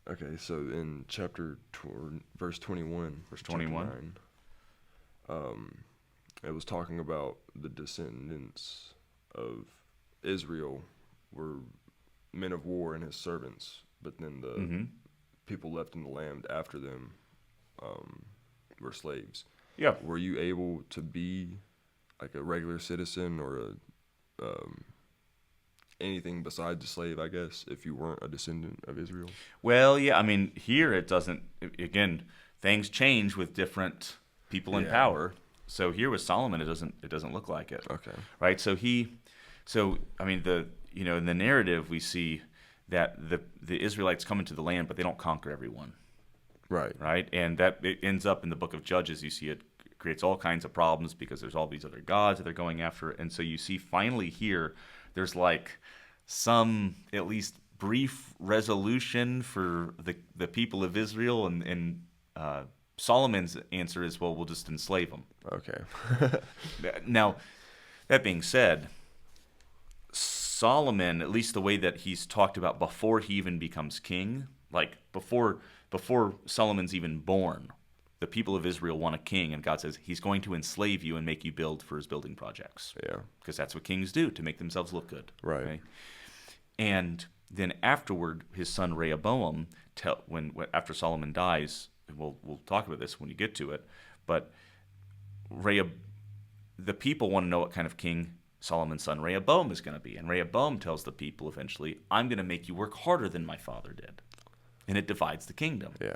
Okay, so in verse 21, Verse chapter 21. 9, it was talking about the descendants of Israel were men of war and his servants, but then the Mm-hmm. people left in the land after them um, were slaves. Yeah. Were you able to be like a regular citizen or anything besides a slave, I guess, if you weren't a descendant of Israel? Well, yeah. I mean, here it doesn't. Again, things change with different people in Yeah. power. So here with Solomon, it doesn't look like it, Okay. right? So I mean, in the narrative we see that the Israelites come into the land, but they don't conquer everyone, Right. right? And that it ends up in the book of Judges. You see it creates all kinds of problems because there's all these other gods that they're going after, and so you see finally here there's like some at least brief resolution for the people of Israel, and Solomon's answer is, well, we'll just enslave them. Okay. Now, that being said, Solomon, at least the way that he's talked about before he even becomes king, like before Solomon's even born, the people of Israel want a king, and God says he's going to enslave you and make you build for his building projects. Yeah. Because that's what kings do to make themselves look good. Right. Okay? And then afterward, his son Rehoboam, after Solomon dies, and we'll talk about this when you get to it, but the people want to know what kind of king Solomon's son Rehoboam is going to be. And Rehoboam tells the people eventually, I'm going to make you work harder than my father did. And it divides the kingdom. Yeah.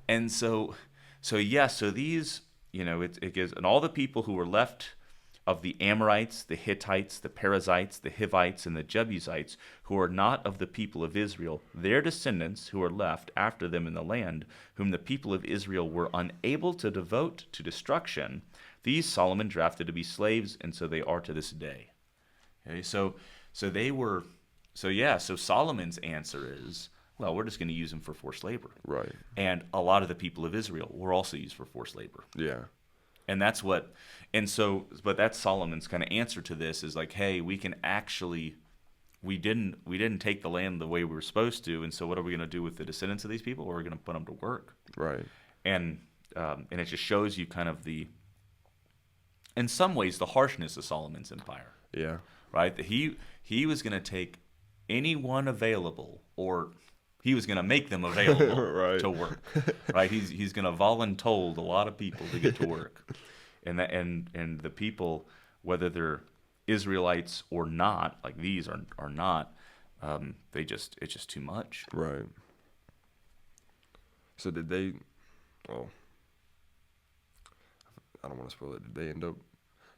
And so these, it gives, and all the people who were left of the Amorites, the Hittites, the Perizzites, the Hivites, and the Jebusites, who are not of the people of Israel, their descendants who are left after them in the land, whom the people of Israel were unable to devote to destruction, these Solomon drafted to be slaves, and so they are to this day. Okay, so Solomon's answer is, well, we're just going to use them for forced labor. Right. And a lot of the people of Israel were also used for forced labor. Yeah. And but that's Solomon's kind of answer to this is like, hey, we didn't take the land the way we were supposed to, and so what are we going to do with the descendants of these people? We're going to put them to work. Right. And it just shows you kind of in some ways, the harshness of Solomon's empire. Yeah. Right? That he was going to take anyone available, or he was going to make them available Right. to work. Right? He's going to voluntold a lot of people to get to work, and the people, whether they're Israelites or not, like these are not, it's just too much. Right. So did they? Well, I don't want to spoil it. Did they end up?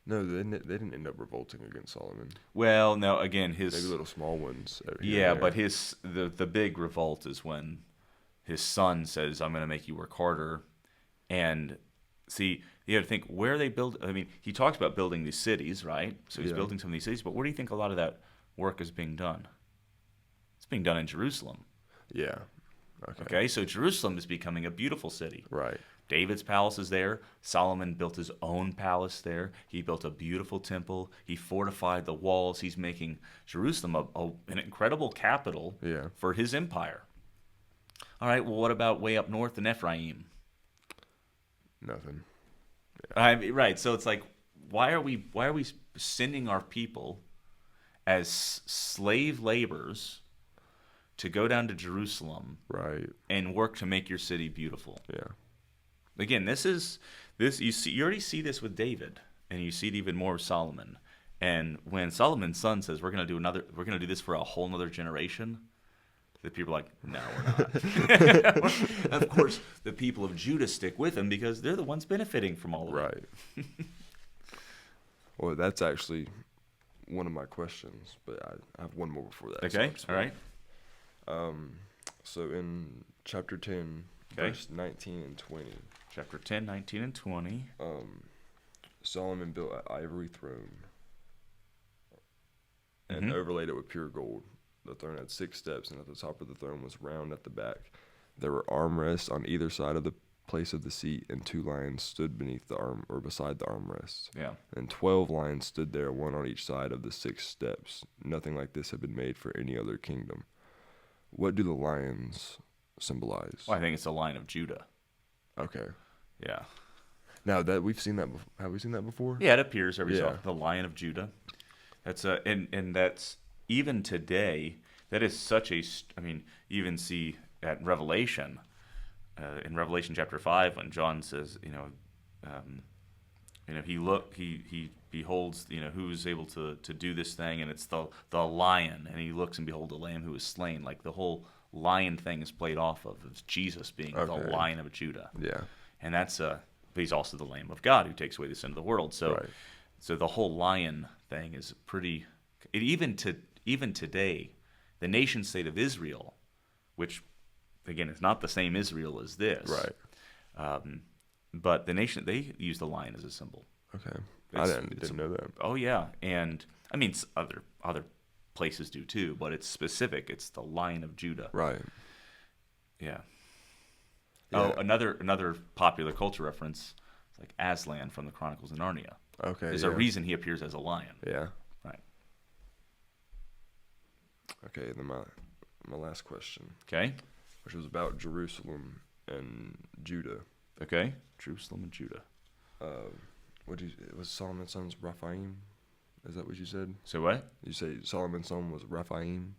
No, they didn't end up revolting against Solomon. Well, no. Again, Maybe little small ones. Here and yeah, there. but the big revolt is when his son says, "I'm going to make you work harder," and see, you have to think where they build. I mean, he talks about building these cities, right? So he's Yeah. building some of these cities, but where do you think a lot of that work is being done? It's being done in Jerusalem. Yeah. Okay. Okay, so Jerusalem is becoming a beautiful city. Right. David's palace is there. Solomon built his own palace there. He built a beautiful temple. He fortified the walls. He's making Jerusalem an incredible capital Yeah. for his empire. All right, well, what about way up north in Ephraim? Nothing. Right, so it's like, why are we sending our people as slave laborers to go down to Jerusalem Right. and work to make your city beautiful? Yeah. Again, you already see this with David, and you see it even more with Solomon. And when Solomon's son says we're going to do this for a whole nother generation, the people are like, no, we're not. Of course, the people of Judah stick with him because they're the ones benefiting from all of it. Right. Well, that's actually one of my questions, but I have one more before that. Okay, all right. So in chapter 10, Okay. verse 19 and 20, Chapter 10, 19, and 20. Solomon built an ivory throne and Mhm. overlaid it with pure gold. The throne had 6 steps, and at the top of the throne was round at the back. There were armrests on either side of the place of the seat, and 2 lions stood beneath the arm or beside the armrests. Yeah. And 12 lions stood there, one on each side of the 6 steps. Nothing like this had been made for any other kingdom. What do the lions symbolize? Well, I think it's the Lion of Judah. Okay. Yeah. Now that we've seen that, have we seen that before? Yeah, it appears every so Yeah. often. The Lion of Judah. That's and that's even today. That is such a. I mean, you even see at Revelation, in Revelation chapter 5, when John says, he beholds, who's able to do this thing, and it's the lion, and he looks and behold the lamb who was slain. Like the whole lion thing is played off of Jesus being the Okay. Lion of Judah, Yeah. and that's but he's also the Lamb of God who takes away the sin of the world. So, Right. so the whole lion thing is pretty. Even today, the nation state of Israel, which again is not the same Israel as this, Right. but the nation, they use the lion as a symbol. Okay. It's- I didn't know that. Oh yeah, and I mean other places do too, but it's specific. It's the Lion of Judah. Right. Yeah. Yeah. Oh, another popular culture reference, it's like Aslan from the Chronicles of Narnia. Okay. There's yeah. a reason he appears as a lion. Yeah. Right. Okay. Then my last question, Okay. which was about Jerusalem and Judah. Okay. Jerusalem and Judah. It was Solomon's son's Rephaim? Is that what you said? So what? You say Solomon's son was Rephaim?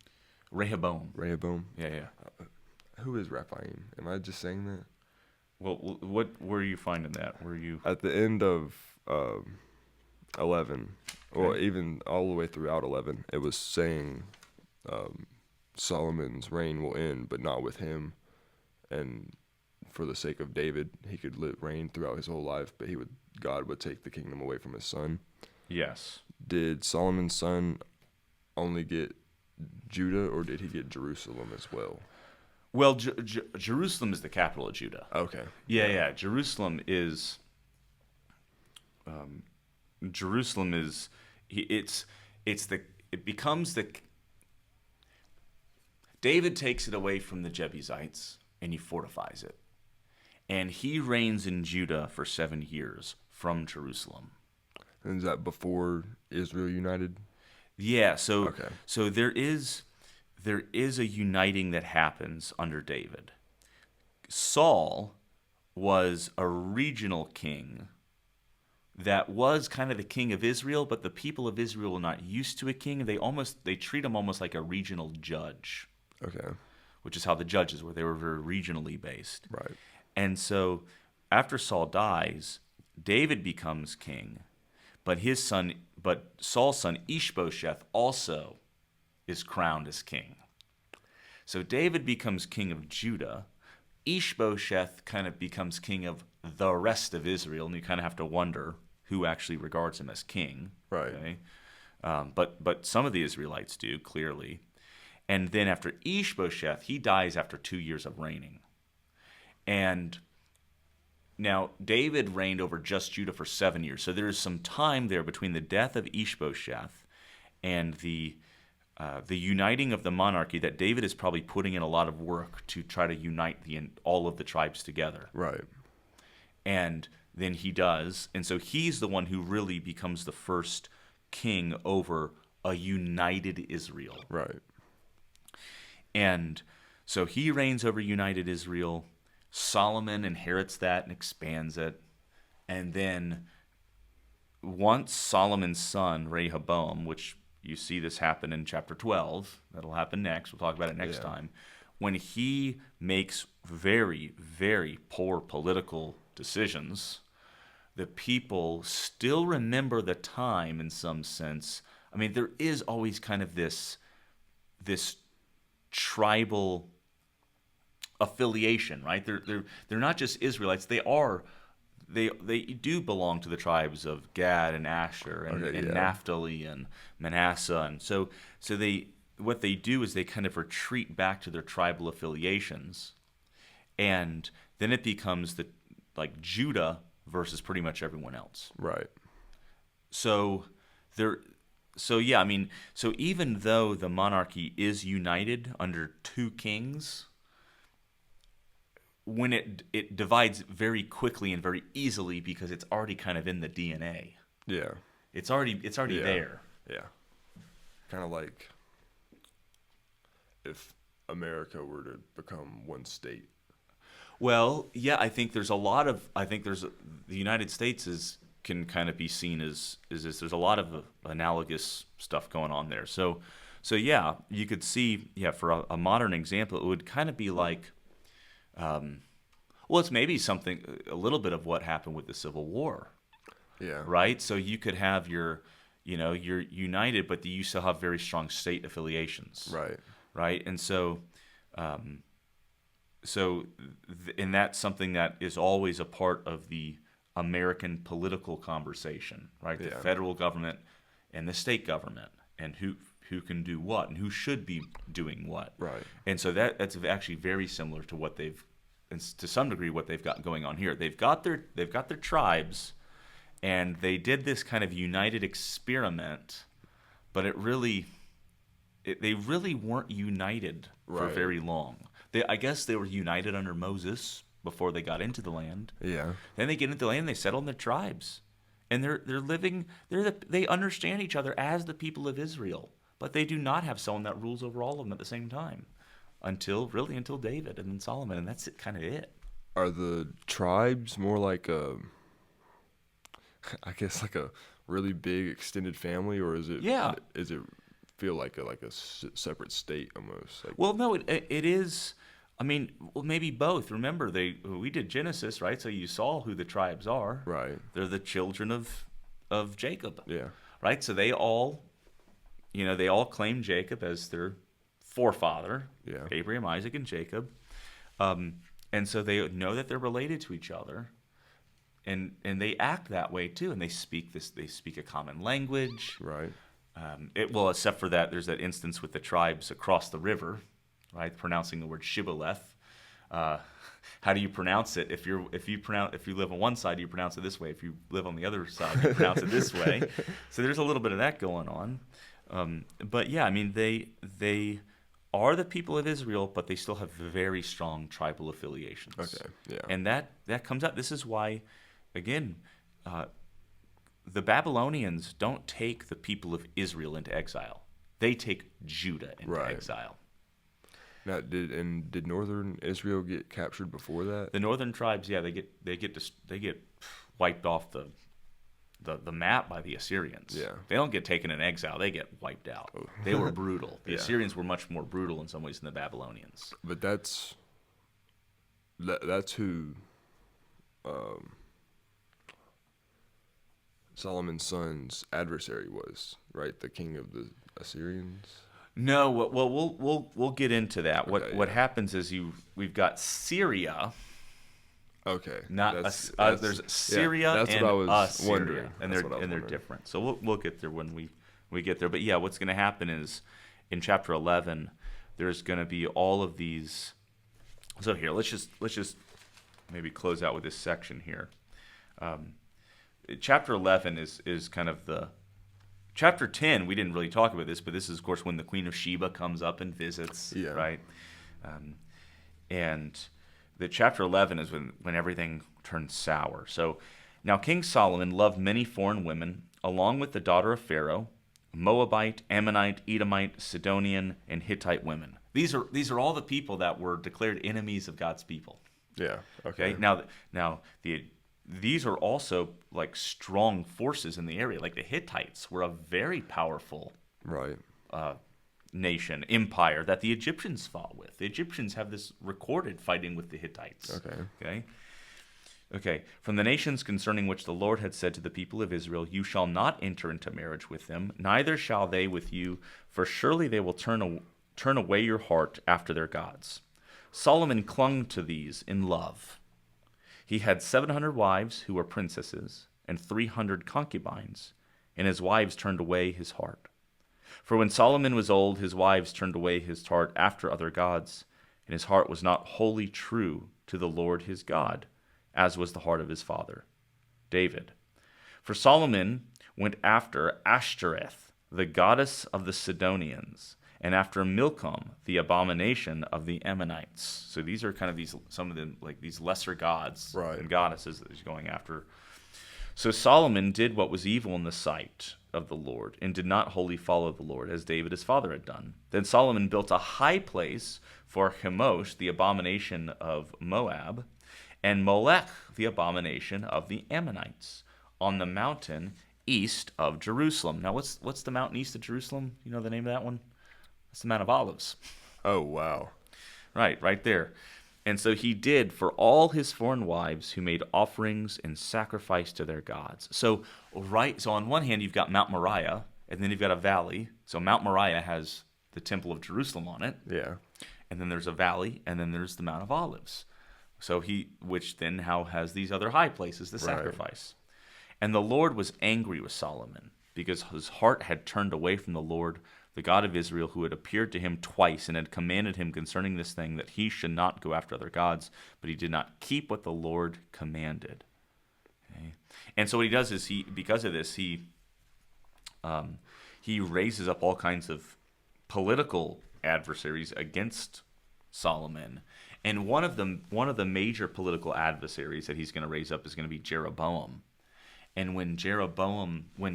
Rehoboam. Rehoboam? Yeah, yeah. Who is Rephaim? Am I just saying that? Well, what? Where are you finding that? Where are you? At the end of 11, or Okay. even all the way throughout 11, it was saying Solomon's reign will end, but not with him. And for the sake of David, he could reign throughout his whole life, but God would take the kingdom away from his son. Yes. Did Solomon's son only get Judah, or did he get Jerusalem as well? Well, Jerusalem is the capital of Judah. Okay. Yeah. Jerusalem is. Jerusalem is. It becomes the. David takes it away from the Jebusites and he fortifies it, and he reigns in Judah for 7 years from Jerusalem. And is that before Israel united? Yeah. So Okay. so there is a uniting that happens under David. Saul was a regional king that was kind of the king of Israel, but the people of Israel were not used to a king. They treat him almost like a regional judge, Okay. which is how the judges were. They were very regionally based. Right. And so after Saul dies, David becomes king, but Saul's son Ishbosheth also is crowned as king. So David becomes king of Judah. Ishbosheth kind of becomes king of the rest of Israel, and you kind of have to wonder who actually regards him as king. Right. Okay? But some of the Israelites do, clearly. And then after Ishbosheth, he dies after 2 years of reigning. And now David reigned over just Judah for 7 years. So there is some time there between the death of Ishbosheth and the uniting of the monarchy that David is probably putting in a lot of work to try to unite all of the tribes together. Right. And then he does. And so he's the one who really becomes the first king over a united Israel. Right. And so he reigns over united Israel. Solomon inherits that and expands it. And then once Solomon's son, Rehoboam, which you see this happen in chapter 12, that'll happen next, we'll talk about it next Yeah. time, when he makes very, very poor political decisions, the people still remember the time in some sense. I mean, there is always kind of this tribal affiliation, right? They're not just Israelites. They do belong to the tribes of Gad and Asher and, Okay, and yeah. Naphtali and Manasseh, and so what they do is they kind of retreat back to their tribal affiliations, and then it becomes like Judah versus pretty much everyone else. Right. So even though the monarchy is united under 2 kings, when it divides very quickly and very easily because it's already kind of in the DNA. Yeah. It's already Yeah. there. Yeah. Kind of like if America were to become one state. Well, yeah, I think there's a lot of. I think there's the United States can kind of be seen as this. There's a lot of analogous stuff going on there. So yeah, you could see. Yeah, for a modern example, it would kind of be like, well, it's maybe something a little bit of what happened with the Civil War, Yeah. right? So you could have you're united, but you still have very strong state affiliations, Right. right? And so, and that's something that is always a part of the American political conversation, right? The Yeah. federal government and the state government, and who can do what and who should be doing what. Right. And so that's actually very similar to what to some degree, what they've got going on here. They've got their tribes, and they did this kind of united experiment, but they really weren't united for Right. very long. I guess they were united under Moses before they got into the land. Yeah. Then they get into the land, and they settle in their tribes, and they're living. They understand each other as the people of Israel, but they do not have someone that rules over all of them at the same time, until David and then Solomon, and that's kind of it. Are the tribes more like I guess like a really big extended family, or is it? Yeah. Is it feel like a separate state almost? Like, Well, no, it is. I mean, well, maybe both. Remember, we did Genesis, right? So you saw who the tribes are. right. They're the children of Jacob, Yeah. right? So they all claim Jacob as their forefather. Yeah. Abraham, Isaac, and Jacob. And so they know that they're related to each other, and they act that way too. And they speak a common language. Right. Except for that, there's that instance with the tribes across the river, right? Pronouncing the word shibboleth. How do you pronounce it? If you live on one side, you pronounce it this way. If you live on the other side, you pronounce it this way. So there's a little bit of that going on. But yeah, I mean, they are the people of Israel, but they still have very strong tribal affiliations. Okay. Yeah. And that comes out. This is why, again, the Babylonians don't take the people of Israel into exile. They take Judah into Right. exile. Now, did northern Israel get captured before that? The northern tribes, yeah, they get wiped off the map by the Assyrians. Yeah. They don't get taken in exile. They get wiped out. Oh. They were brutal. The Yeah. Assyrians were much more brutal in some ways than the Babylonians. But that's who Solomon's son's adversary was, right? The king of the Assyrians. No, well, we'll get into that. Okay, What yeah. happens is we've got Syria. Okay. There's Syria that's and what I was Assyria, wondering. and That's what I was they're wondering. different. So we'll get there when we get there. But yeah, what's going to happen is in chapter 11, there's going to be all of these. So here, let's just maybe close out with this section here. Chapter 11 is kind of the chapter 10. We didn't really talk about this, but this is of course when the Queen of Sheba comes up and visits, Yeah. right? And the chapter 11 is when everything turns sour. So now King Solomon loved many foreign women, along with the daughter of Pharaoh, Moabite, Ammonite, Edomite, Sidonian, and Hittite women. These are all the people that were declared enemies of God's people. Yeah. Okay. Now these are also like strong forces in the area. Like the Hittites were a very powerful Right. nation, empire that the Egyptians fought with. The Egyptians have this recorded fighting with the Hittites. Okay. From the nations concerning which the Lord had said to the people of Israel, you shall not enter into marriage with them, neither shall they with you, for surely they will turn away your heart after their gods. Solomon clung to these in love. He had 700 wives who were princesses, and 300 concubines, and his wives turned away his heart. For when Solomon was old, his wives turned away his heart after other gods, and his heart was not wholly true to the Lord his God, as was the heart of his father, David. For Solomon went after Ashtoreth, the goddess of the Sidonians, and after Milcom, the abomination of the Ammonites. So these are kind of some of them, like these lesser gods Right. and goddesses that he's going after. So Solomon did what was evil in the sight of the Lord, and did not wholly follow the Lord, as David his father had done. Then Solomon built a high place for Chemosh, the abomination of Moab, and Molech, the abomination of the Ammonites, on the mountain east of Jerusalem. Now, what's the mountain east of Jerusalem? You know the name of that one? That's the Mount of Olives. Oh, wow. Right there. And so he did for all his foreign wives who made offerings and sacrifice to their gods. So on one hand, you've got Mount Moriah, and then you've got a valley. So Mount Moriah has the Temple of Jerusalem on it. Yeah. And then there's a valley, and then there's the Mount of Olives. So which then now has these other high places to sacrifice. And the Lord was angry with Solomon, because his heart had turned away from the Lord, the God of Israel, who had appeared to him twice and had commanded him concerning this thing, that he should not go after other gods, but he did not keep what the Lord commanded. Okay? And so what he does is because of this, he raises up all kinds of political adversaries against Solomon. And one of the major political adversaries that he's going to raise up is going to be Jeroboam. And when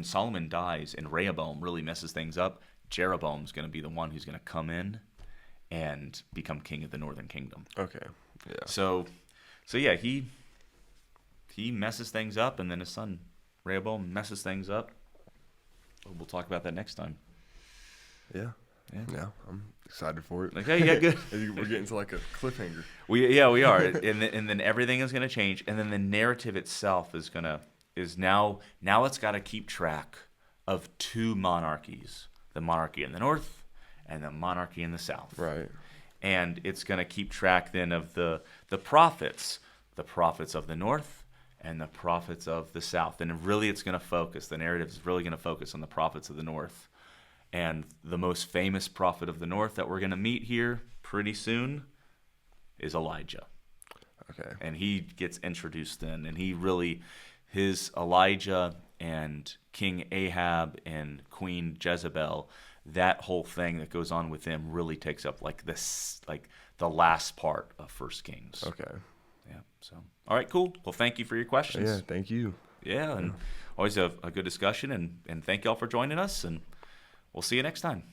Solomon dies and Rehoboam really messes things up, Jeroboam's going to be the one who's going to come in and become king of the northern kingdom. Okay. Yeah. So yeah, he messes things up, and then his son Rehoboam messes things up. We'll talk about that next time. Yeah. Yeah. I'm excited for it. Okay, yeah, good. We're getting to like a cliffhanger. We are, and then everything is going to change, and then the narrative itself is now it's got to keep track of two monarchies: the monarchy in the north and the monarchy in the south. Right. And it's going to keep track then of the prophets of the north and the prophets of the south. And really it's going to focus, the narrative is really going to focus on the prophets of the north. And the most famous prophet of the north that we're going to meet here pretty soon is Elijah. Okay. And he gets introduced then, and his Elijah and King Ahab and Queen Jezebel, that whole thing that goes on with them really takes up like the last part of 1 Kings. Okay. Yeah. So, all right, cool. Well, thank you for your questions. Yeah, thank you. Yeah, and always a good discussion, and thank y'all for joining us, and we'll see you next time.